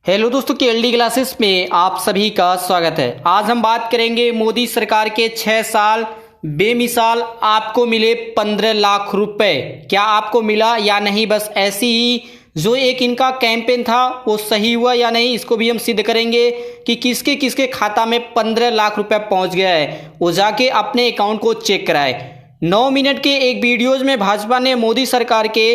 Hello दोस्तों, KLD classes में आप सभी का स्वागत है। आज हम बात करेंगे मोदी सरकार के 6 साल बेमिसाल आपको मिले 15 लाख रुपए। क्या आपको मिला या नहीं, बस ऐसी ही जो एक इनका कैंपेन था वो सही हुआ या नहीं, इसको भी हम सिद्ध करेंगे कि किसके किसके खाता में 15 लाख रुपए पहुंच गया है। वो जाके अपने अकाउंट को चेक कराए। 9 मिनट के एक वीडियोज में भाजपा ने मोदी सरकार के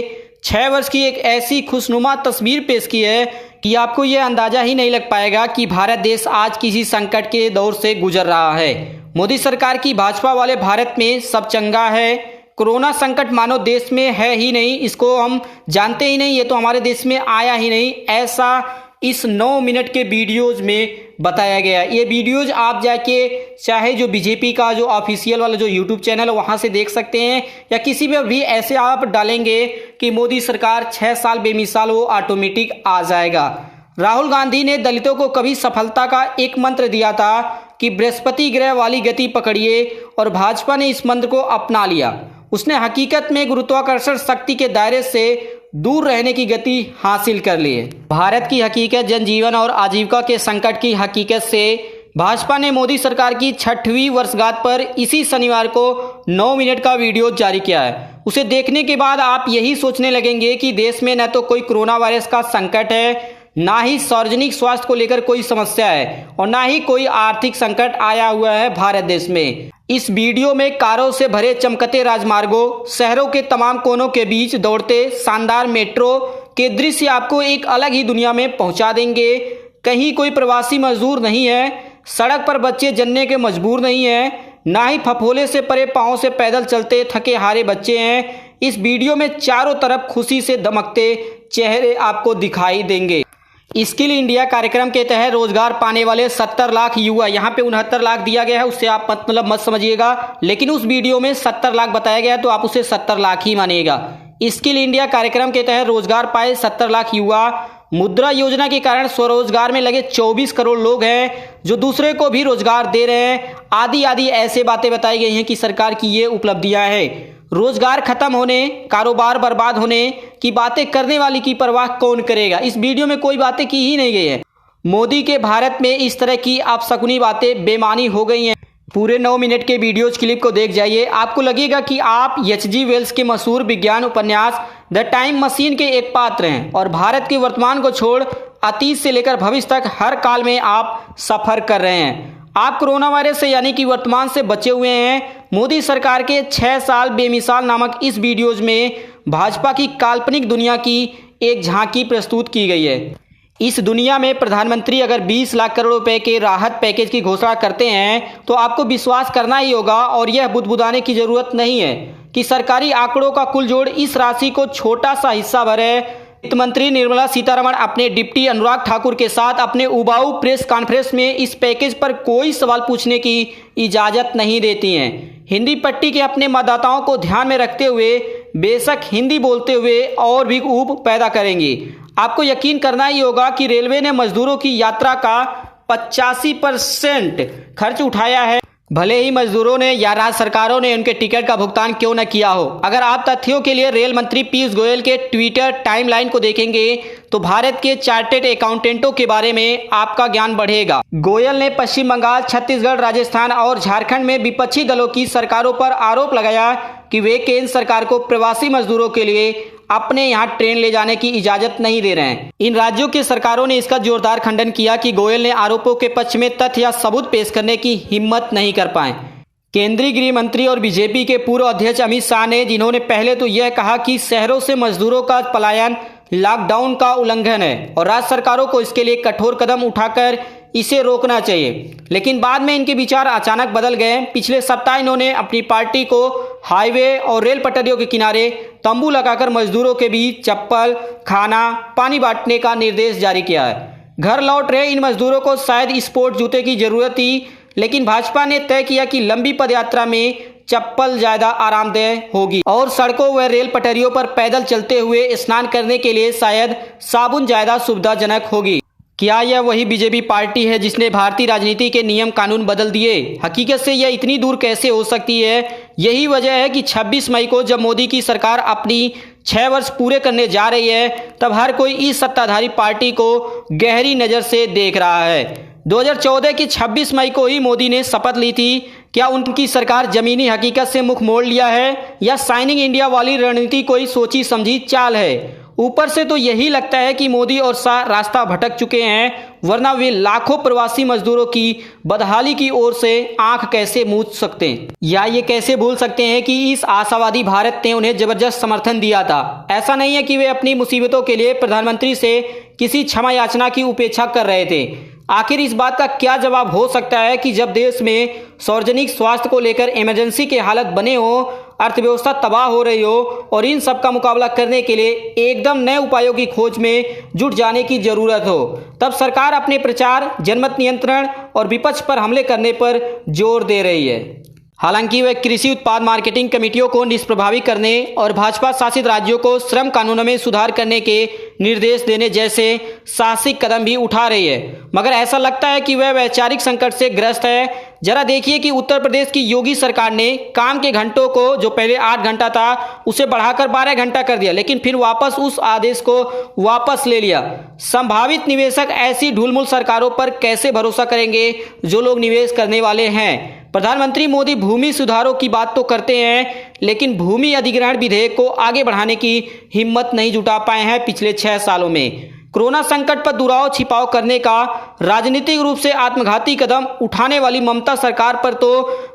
6 वर्ष की एक ऐसी खुशनुमा तस्वीर पेश की है कि आपको यह अंदाजा ही नहीं लग पाएगा कि भारत देश आज किसी संकट के दौर से गुजर रहा है। मोदी सरकार की भाजपा वाले भारत में सब चंगा है। कोरोना संकट मानो देश में है ही नहीं, इसको हम जानते ही नहीं, ये तो हमारे देश में आया ही नहीं, ऐसा इस 9 मिनट के वीडियोज में बताया गया। ये वीडियोज आप जाके चाहे जो बीजेपी का जो ऑफिशियल वाला जो यूट्यूब चैनल है वहाँ से देख सकते हैं, या किसी में भी ऐसे आप डालेंगे कि मोदी सरकार 6 साल बेमिसाल, वो ऑटोमेटिक आ जाएगा। राहुल गांधी ने दलितों को कभी सफलता का एक मंत्र दिया था कि बृहस्पति ग्रह वाली गति पकड़िए, और भाजपा ने इस मंत्र को अपना लिया। उसने हकीकत में गुरुत्वाकर्षण शक्ति के दायरे से दूर रहने की गति हासिल कर ली है। भारत की हकीकत, जनजीवन और आजीविका के संकट की हकीकत से भाजपा ने मोदी सरकार की 6वीं वर्षगांठ पर इसी शनिवार को 9 मिनट का वीडियो जारी किया है। उसे देखने के बाद आप यही सोचने लगेंगे कि देश में न तो कोई कोरोना वायरस का संकट है, ना ही सार्वजनिक स्वास्थ्य को लेकर कोई समस्या है, और ना ही कोई आर्थिक संकट आया हुआ है भारत देश में। इस वीडियो में कारों से भरे चमकते राजमार्गों, शहरों के तमाम कोनों के बीच दौड़ते शानदार मेट्रो के दृश्य आपको एक अलग ही दुनिया में पहुंचा देंगे। कहीं कोई प्रवासी मजदूर नहीं है, सड़क पर बच्चे जलने के मजबूर नहीं है, ना ही फफोले से परे पांव से पैदल चलते थके हारे बच्चे हैं। इस वीडियो में चारों तरफ खुशी से दमकते चेहरे आपको दिखाई देंगे। स्किल इंडिया कार्यक्रम के तहत रोजगार पाने वाले 70 लाख युवा, यहाँ पे 69 लाख दिया गया है, उससे आप मतलब मत समझिएगा, लेकिन उस वीडियो में 70 लाख बताया गया है तो आप उसे 70 लाख ही मानिएगा। स्किल इंडिया कार्यक्रम के तहत रोजगार पाए 70 लाख युवा। मुद्रा योजना के कारण स्वरोजगार में लगे 24 करोड़ लोग हैं जो दूसरे को भी रोजगार दे रहे हैं। आदि आदि ऐसे बातें बताई गई हैं कि सरकार की ये उपलब्धियां हैं। रोजगार खत्म होने, कारोबार बर्बाद होने की बातें करने वाली की परवाह कौन करेगा। इस वीडियो में कोई बातें की ही नहीं गई है। मोदी के भारत में इस तरह की अपशकुनी बातें बेमानी हो गई हैं। पूरे 9 मिनट के वीडियोज क्लिप को देख जाइए, आपको लगेगा कि आप एच.जी. वेल्स के मशहूर विज्ञान उपन्यास द टाइम मशीन के एक पात्र हैं, और भारत के वर्तमान को छोड़ अतीत से लेकर भविष्य तक हर काल में आप सफर कर रहे हैं। आप कोरोना वायरस से यानी कि वर्तमान से बचे हुए हैं। मोदी सरकार के 6 साल बेमिसाल नामक इस वीडियोज में भाजपा की काल्पनिक दुनिया की एक झांकी प्रस्तुत की गई है। इस दुनिया में प्रधानमंत्री अगर 20 लाख करोड़ रुपए के राहत पैकेज की घोषणा करते हैं तो आपको विश्वास करना ही होगा, और यह बुदबुदाने की जरूरत नहीं है कि सरकारी आंकड़ों का कुल जोड़ इस राशि को छोटा सा हिस्सा भर है। वित्त मंत्री निर्मला सीतारमण अपने डिप्टी अनुराग ठाकुर के साथ अपने उबाऊ प्रेस कॉन्फ्रेंस में इस पैकेज पर कोई सवाल पूछने की इजाजत नहीं देती हैं। हिंदी पट्टी के अपने मतदाताओं को ध्यान में रखते हुए बेशक हिंदी बोलते हुए और भी ऊब पैदा करेंगी। आपको यकीन करना ही होगा कि रेलवे ने मजदूरों की यात्रा का 85% खर्च उठाया है, भले ही मजदूरों ने या राज्य सरकारों ने उनके टिकट का भुगतान क्यों न किया हो। अगर आप तथ्यों के लिए रेल मंत्री पीयूष गोयल के ट्विटर टाइमलाइन को देखेंगे तो भारत के चार्टेड अकाउंटेंटों के बारे में आपका ज्ञान बढ़ेगा। गोयल ने पश्चिम बंगाल, छत्तीसगढ़, राजस्थान और झारखंड में विपक्षी दलों की सरकारों पर आरोप लगाया कि वे केंद्र सरकार को प्रवासी मजदूरों के लिए अपने यहाँ ट्रेन ले जाने की इजाजत नहीं दे रहे हैं। इन राज्यों की सरकारों ने इसका जोरदार खंडन किया कि गोयल ने आरोपों के पक्ष में तथ्य या सबूत पेश करने की हिम्मत नहीं कर पाए। केंद्रीय गृह मंत्री और बीजेपी के पूर्व अध्यक्ष अमित शाह ने, जिन्होंने पहले तो यह कहा कि शहरों से मजदूरों का पलायन लॉकडाउन का उल्लंघन है और राज्य सरकारों को इसके लिए कठोर कदम उठाकर इसे रोकना चाहिए, लेकिन बाद में इनके विचार अचानक बदल गए। पिछले सप्ताह इन्होंने अपनी पार्टी को हाईवे और रेल पटरियों के किनारे तंबू लगाकर मजदूरों के बीच चप्पल, खाना, पानी बांटने का निर्देश जारी किया है। घर लौट रहे इन मजदूरों को शायद स्पोर्ट जूते की जरूरत थी, लेकिन भाजपा ने तय किया कि लंबी पदयात्रा में चप्पल ज्यादा आरामदेह होगी और सड़कों व रेल पटरियों पर पैदल चलते हुए स्नान करने के लिए शायद साबुन ज्यादा सुविधाजनक होगी। क्या यह वही बीजेपी पार्टी है जिसने भारतीय राजनीति के नियम कानून बदल दिए? हकीकत से यह इतनी दूर कैसे हो सकती है? यही वजह है कि 26 मई को जब मोदी की सरकार अपनी 6 वर्ष पूरे करने जा रही है, तब हर कोई इस सत्ताधारी पार्टी को गहरी नज़र से देख रहा है। 2014 की 26 मई को ही मोदी ने शपथ ली थी। क्या उनकी सरकार जमीनी हकीकत से मुख मोड़ लिया है या साइनिंग इंडिया वाली रणनीति कोई सोची समझी चाल है? ऊपर से तो यही लगता है कि मोदी और शाह रास्ता भटक चुके हैं, वरना वे लाखों प्रवासी मजदूरों की बदहाली की ओर से आंख कैसे मूंद सकते हैं, या ये कैसे भूल सकते हैं कि इस आशावादी भारत ने उन्हें जबरदस्त समर्थन दिया था। ऐसा नहीं है कि वे अपनी मुसीबतों के लिए प्रधानमंत्री से किसी क्षमा याचना की उपेक्षा कर रहे थे। आखिर इस बात का क्या जवाब हो सकता है कि जब देश में सार्वजनिक स्वास्थ्य को लेकर इमरजेंसी के हालत बने हो, अर्थव्यवस्था तबाह हो रही हो और इन सब का मुकाबला करने के लिए एकदम नए उपायों की खोज में जुट जाने की जरूरत हो, तब सरकार अपने प्रचार, जनमत नियंत्रण और विपक्ष पर हमले करने पर जोर दे रही है। हालांकि वह कृषि उत्पाद मार्केटिंग कमेटियों को निष्प्रभावी करने और भाजपा शासित राज्यों को श्रम कानूनों में सुधार करने के निर्देश देने जैसे साहसिक कदम भी उठा रही है, मगर ऐसा लगता है कि वह वैचारिक संकट से ग्रस्त है। जरा देखिए कि उत्तर प्रदेश की योगी सरकार ने काम के घंटों को, जो पहले 8 घंटा था, उसे बढ़ाकर 12 घंटा कर दिया, लेकिन फिर वापस उस आदेश को वापस ले लिया। संभावित निवेशक ऐसी ढुलमुल सरकारों पर कैसे भरोसा करेंगे जो लोग निवेश करने वाले हैं? प्रधानमंत्री मोदी भूमि सुधारों की बात तो करते हैं, लेकिन भूमि अधिग्रहण विधेयक को आगे बढ़ाने की हिम्मत नहीं जुटा पाए हैं पिछले 6 सालों में। कोरोना संकट पर दुराव छिपाव करने का राजनीतिक रूप से आत्मघाती कदम उठाने वाली ममता सरकार पर तो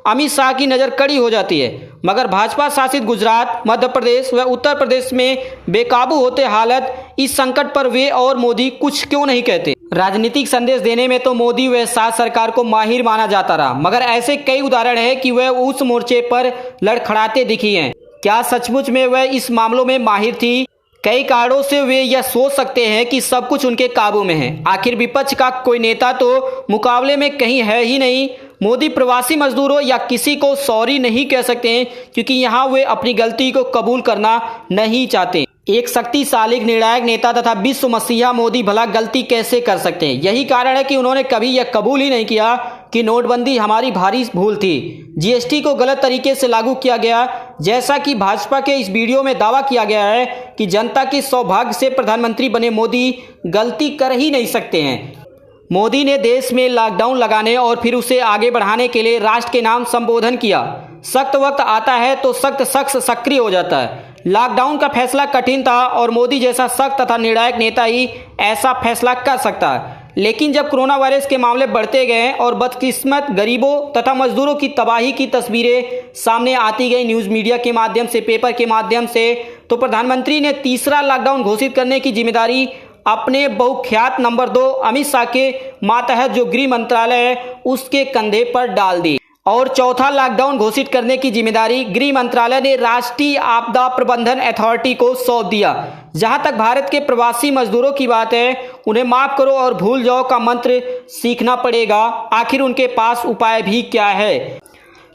अमित शाह की नज़र कड़ी हो जाती है, मगर भाजपा शासित गुजरात, मध्य प्रदेश व उत्तर प्रदेश में बेकाबू होते हालत, इस संकट पर वे और मोदी कुछ क्यों नहीं कहते? राजनीतिक संदेश देने में तो मोदी व शाह सरकार को माहिर माना जाता रहा, मगर ऐसे कई उदाहरण हैं कि वह उस मोर्चे पर लड़खड़ाते दिखी हैं। क्या सचमुच में वह इस मामलों में माहिर थी? कई कारणों से वे यह सोच सकते हैं कि सब कुछ उनके काबू में है। आखिर विपक्ष का कोई नेता तो मुकाबले में कहीं है ही नहीं। मोदी प्रवासी मजदूरों या किसी को सॉरी नहीं कह सकते हैं, क्योंकि यहाँ वे अपनी गलती को कबूल करना नहीं चाहते। एक शक्तिशाली निर्णायक नेता तथा विश्व मसीहा मोदी भला गलती कैसे कर सकते हैं? यही कारण है कि उन्होंने कभी यह कबूल ही नहीं किया कि नोटबंदी हमारी भारी भूल थी, जीएसटी को गलत तरीके से लागू किया गया, जैसा कि भाजपा के इस वीडियो में दावा किया गया है कि जनता के सौभाग्य से प्रधानमंत्री बने मोदी गलती कर ही नहीं सकते हैं। मोदी ने देश में लॉकडाउन लगाने और फिर उसे आगे बढ़ाने के लिए राष्ट्र के नाम संबोधन किया। सख्त वक्त आता है तो सख्त शख्स सक्रिय हो जाता है। लॉकडाउन का फैसला कठिन था और मोदी जैसा सख्त तथा निर्णायक नेता ही ऐसा फैसला कर सकता है, लेकिन जब कोरोना वायरस के मामले बढ़ते गए और बदकिस्मत गरीबों तथा मजदूरों की तबाही की तस्वीरें सामने आती गई न्यूज़ मीडिया के माध्यम से, पेपर के माध्यम से, तो प्रधानमंत्री ने तीसरा लॉकडाउन घोषित करने की जिम्मेदारी अपने बहुख्यात नंबर 2 अमित शाह के मातहत जो गृह मंत्रालय है उसके कंधे पर डाल दी और चौथा लॉकडाउन घोषित करने की जिम्मेदारी गृह मंत्रालय ने राष्ट्रीय आपदा प्रबंधन अथॉरिटी को सौंप दिया। जहां तक भारत के प्रवासी मजदूरों की बात है, उन्हें माफ करो और भूल जाओ का मंत्र सीखना पड़ेगा। आखिर उनके पास उपाय भी क्या है,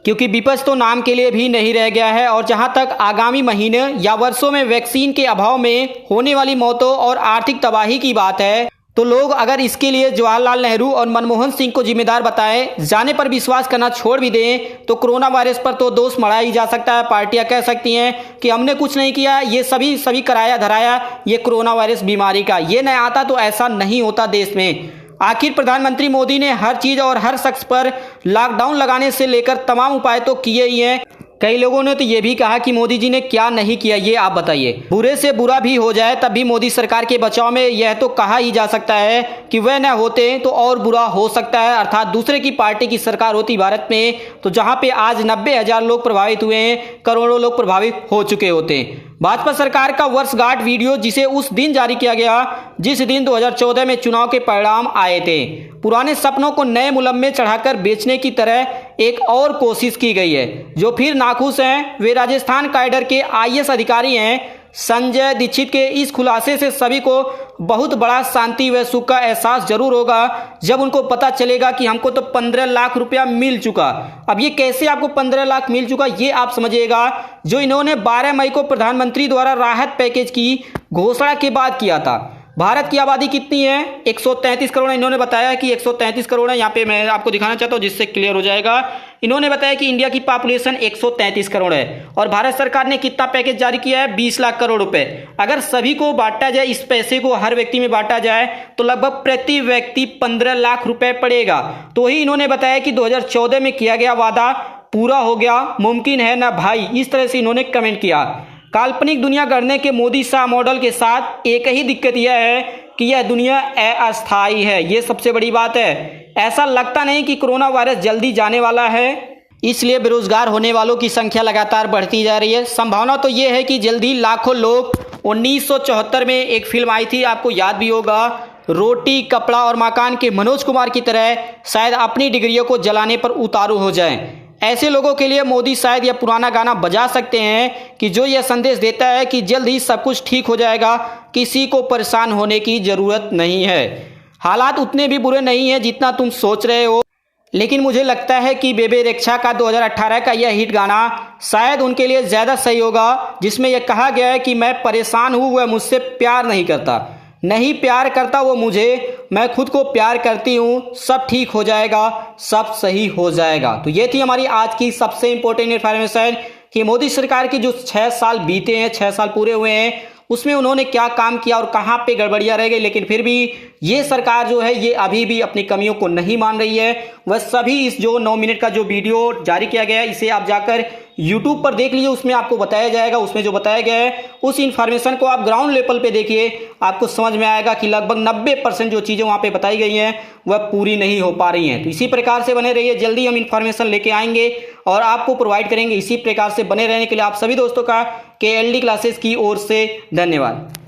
क्योंकि विपक्ष तो नाम के लिए भी नहीं रह गया है। और जहां तक आगामी महीने या वर्षों में वैक्सीन के अभाव में होने वाली मौतों और आर्थिक तबाही की बात है, तो लोग अगर इसके लिए जवाहरलाल नेहरू और मनमोहन सिंह को जिम्मेदार बताए जाने पर विश्वास करना छोड़ भी दें, तो कोरोना वायरस पर तो दोष मढ़ा ही जा सकता है। पार्टियां कह सकती हैं कि हमने कुछ नहीं किया, ये सभी कराया धराया ये कोरोना वायरस बीमारी का, ये नहीं आता तो ऐसा नहीं होता देश में। आखिर प्रधानमंत्री मोदी ने हर चीज़ और हर शख्स पर लॉकडाउन लगाने से लेकर तमाम उपाय तो किए ही हैं। कई लोगों ने तो ये भी कहा कि मोदी जी ने क्या नहीं किया, ये आप बताइए। बुरे से बुरा भी हो जाए तब भी मोदी सरकार के बचाव में यह तो कहा ही जा सकता है कि वह न होते तो और बुरा हो सकता है, अर्थात दूसरे की पार्टी की सरकार होती भारत में, तो जहां पे आज 90,000 लोग प्रभावित हुए हैं, करोड़ों लोग प्रभावित हो चुके होते हैं। भाजपा सरकार का वर्षगांठ वीडियो जिसे उस दिन जारी किया गया जिस दिन 2014 में चुनाव के परिणाम आए थे, पुराने सपनों को नए मुलम में चढ़ाकर बेचने की तरह एक और कोशिश की गई है। जो फिर नाखुश हैं वे राजस्थान कैडर के आईएएस अधिकारी हैं। संजय दीक्षित के इस खुलासे से सभी को बहुत बड़ा शांति व सुख का एहसास जरूर होगा जब उनको पता चलेगा कि हमको तो 15 लाख रुपया मिल चुका। अब ये कैसे आपको 15 लाख मिल चुका ये आप समझिएगा, जो इन्होंने 12 मई को प्रधानमंत्री द्वारा राहत पैकेज की घोषणा के बाद किया था। भारत की आबादी कितनी है? 133 करोड़ है। इन्होंने बताया कि 133 करोड़ है। यहाँ पे मैं आपको दिखाना चाहता हूँ जिससे क्लियर हो जाएगा। इन्होंने बताया कि इंडिया की पॉपुलेशन 133 करोड़ है और भारत सरकार ने कितना पैकेज जारी किया है? 20 लाख करोड़ रुपए। अगर सभी को बांटा जाए, इस पैसे को हर व्यक्ति में बांटा जाए तो लगभग प्रति व्यक्ति 15 लाख रुपए पड़ेगा। तो ही इन्होंने बताया कि 2014 में किया गया वादा पूरा हो गया, मुमकिन है ना भाई, इस तरह से इन्होंने कमेंट किया। काल्पनिक दुनिया गढ़ने के मोदी शाह मॉडल के साथ एक ही दिक्कत यह है कि यह दुनिया अस्थायी है। यह सबसे बड़ी बात है। ऐसा लगता नहीं कि कोरोना वायरस जल्दी जाने वाला है, इसलिए बेरोजगार होने वालों की संख्या लगातार बढ़ती जा रही है। संभावना तो यह है कि जल्दी लाखों लोग 1974 में एक फिल्म आई थी, आपको याद भी होगा, रोटी कपड़ा और मकान के मनोज कुमार की तरह शायद अपनी डिग्रियों को जलाने पर उतारू हो जाएं। ऐसे लोगों के लिए मोदी शायद यह पुराना गाना बजा सकते हैं कि जो यह संदेश देता है कि जल्द ही सब कुछ ठीक हो जाएगा, किसी को परेशान होने की ज़रूरत नहीं है। हालात उतने भी बुरे नहीं हैं जितना तुम सोच रहे हो, लेकिन मुझे लगता है कि बेबे रेक्षा का 2018 का यह हिट गाना शायद उनके लिए ज़्यादा सही होगा, जिसमें यह कहा गया है कि मैं परेशान हूँ, वह मुझसे प्यार नहीं करता, नहीं प्यार करता वो मुझे, मैं खुद को प्यार करती हूँ, सब ठीक हो जाएगा, सब सही हो जाएगा। तो ये थी हमारी आज की सबसे इंपॉर्टेंट इन्फॉर्मेशन कि मोदी सरकार की जो 6 साल बीते हैं, 6 साल पूरे हुए हैं, उसमें उन्होंने क्या काम किया और कहाँ पे गड़बड़ियाँ रह गई। लेकिन फिर भी ये सरकार जो है ये अभी भी अपनी कमियों को नहीं मान रही है। वह सभी इस जो 9 मिनट का जो वीडियो जारी किया गया है, इसे आप जाकर YouTube पर देख लीजिए, उसमें आपको बताया जाएगा। उसमें जो बताया गया है उस इन्फॉर्मेशन को आप ग्राउंड लेवल पे देखिए, आपको समझ में आएगा कि लगभग 90% जो चीज़ें वहाँ पे बताई गई हैं वह पूरी नहीं हो पा रही हैं। तो इसी प्रकार से बने रहिए, जल्दी हम इन्फॉर्मेशन लेके आएंगे और आपको प्रोवाइड करेंगे। इसी प्रकार से बने रहने के लिए आप सभी दोस्तों का KLD क्लासेस की ओर से धन्यवाद।